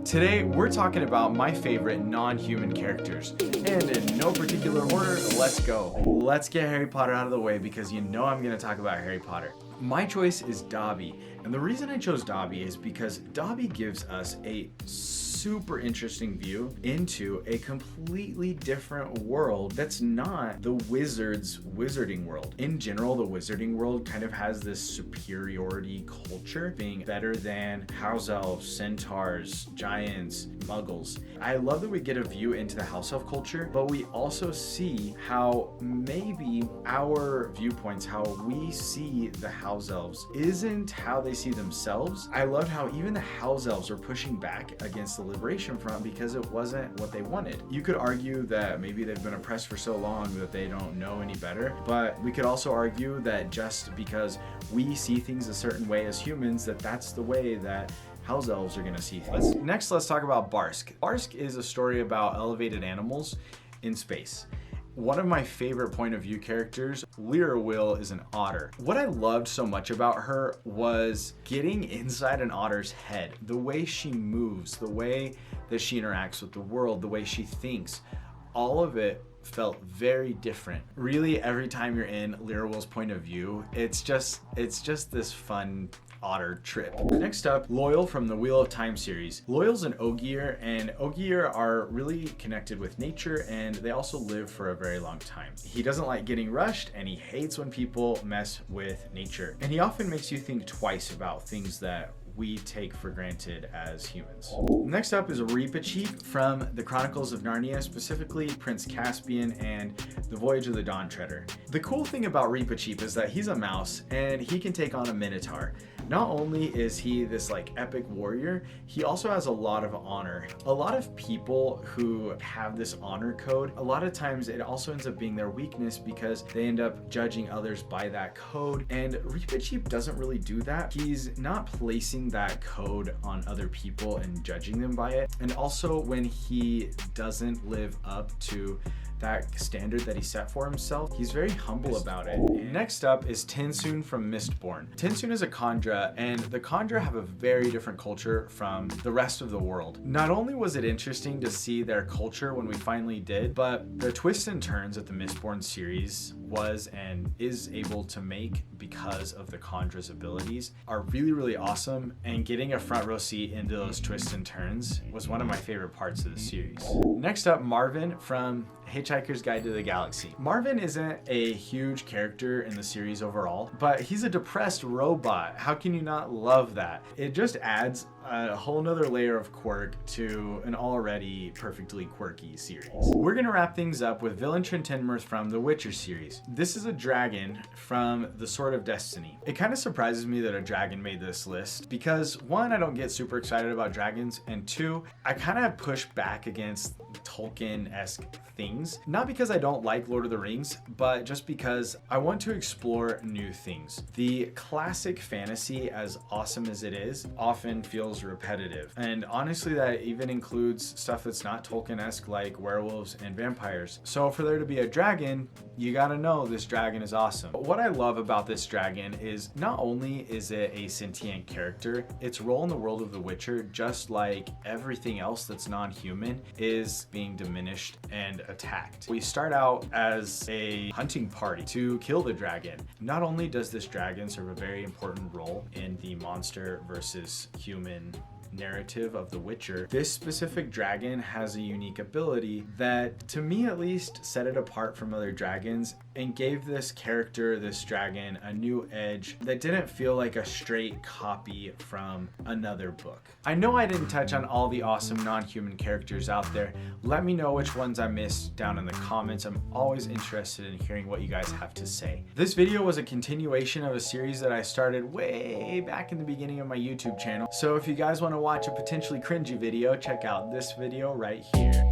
Today, we're talking about my favorite non-human characters. And in no particular order, let's go. Let's get Harry Potter out of the way because you know I'm gonna talk about Harry Potter. My choice is Dobby. And the reason I chose Dobby is because Dobby gives us a super interesting view into a completely different world that's not the wizard's wizarding world. In general, the wizarding world kind of has this superiority culture, being better than house elves, centaurs, giants, muggles. I love that we get a view into the house elf culture, but we also see how maybe our viewpoints, how we see the house elves, isn't how they see themselves. I love how even the house elves are pushing back against the Liberation Front because it wasn't what they wanted. You could argue that maybe they've been oppressed for so long that they don't know any better, but we could also argue that just because we see things a certain way as humans, that's the way that house elves are gonna see things. Next, let's talk about Barsk. Barsk is a story about elevated animals in space. One of my favorite point of view characters, Lyra Will, is an otter. What I loved so much about her was getting inside an otter's head. The way she moves, the way that she interacts with the world, the way she thinks, all of it felt very different. Really, every time you're in Lyra Will's point of view, it's just this fun otter trip. Next up, Loyal from the Wheel of Time series. Loyal's an Ogier, and Ogier are really connected with nature, and they also live for a very long time. He doesn't like getting rushed, and he hates when people mess with nature. And he often makes you think twice about things that we take for granted as humans. Next up is Reepicheep from the Chronicles of Narnia, specifically Prince Caspian and the Voyage of the Dawn Treader. The cool thing about Reepicheep is that he's a mouse and he can take on a minotaur. Not only is he this epic warrior, he also has a lot of honor. A lot of people who have this honor code, a lot of times it also ends up being their weakness because they end up judging others by that code. And Reepicheep doesn't really do that. He's not placing that code on other people and judging them by it. And also when he doesn't live up to that standard that he set for himself, he's very humble about it. Next up is Tinsoon from Mistborn. Tinsoon is a Kandra, and the Kandra have a very different culture from the rest of the world. Not only was it interesting to see their culture when we finally did, but the twists and turns that the Mistborn series was and is able to make because of the Kandra's abilities are really, really awesome, and getting a front row seat into those twists and turns was one of my favorite parts of the series. Next up, Marvin from Hitchhiker's Guide to the Galaxy. Marvin isn't a huge character in the series overall, but he's a depressed robot. How can you not love that? It just adds a whole nother layer of quirk to an already perfectly quirky series. We're gonna wrap things up with Villain Trintenmirth from the Witcher series. This is a dragon from the Sword of Destiny. It kind of surprises me that a dragon made this list because one, I don't get super excited about dragons, and two, I kind of push back against Tolkien-esque things. Not because I don't like Lord of the Rings, but just because I want to explore new things. The classic fantasy, as awesome as it is, often feels repetitive. And honestly, that even includes stuff that's not Tolkien-esque like werewolves and vampires. So for there to be a dragon, you gotta know this dragon is awesome. But what I love about this dragon is not only is it a sentient character, its role in the world of The Witcher, just like everything else that's non-human, is being diminished and attacked. We start out as a hunting party to kill the dragon. Not only does this dragon serve a very important role in the monster versus human narrative of The Witcher, this specific dragon has a unique ability that, to me at least, set it apart from other dragons and gave this character, this dragon, a new edge that didn't feel like a straight copy from another book. I know I didn't touch on all the awesome non-human characters out there. Let me know which ones I missed down in the comments. I'm always interested in hearing what you guys have to say. This video was a continuation of a series that I started way back in the beginning of my YouTube channel. So if you guys want to watch a potentially cringy video, check out this video right here.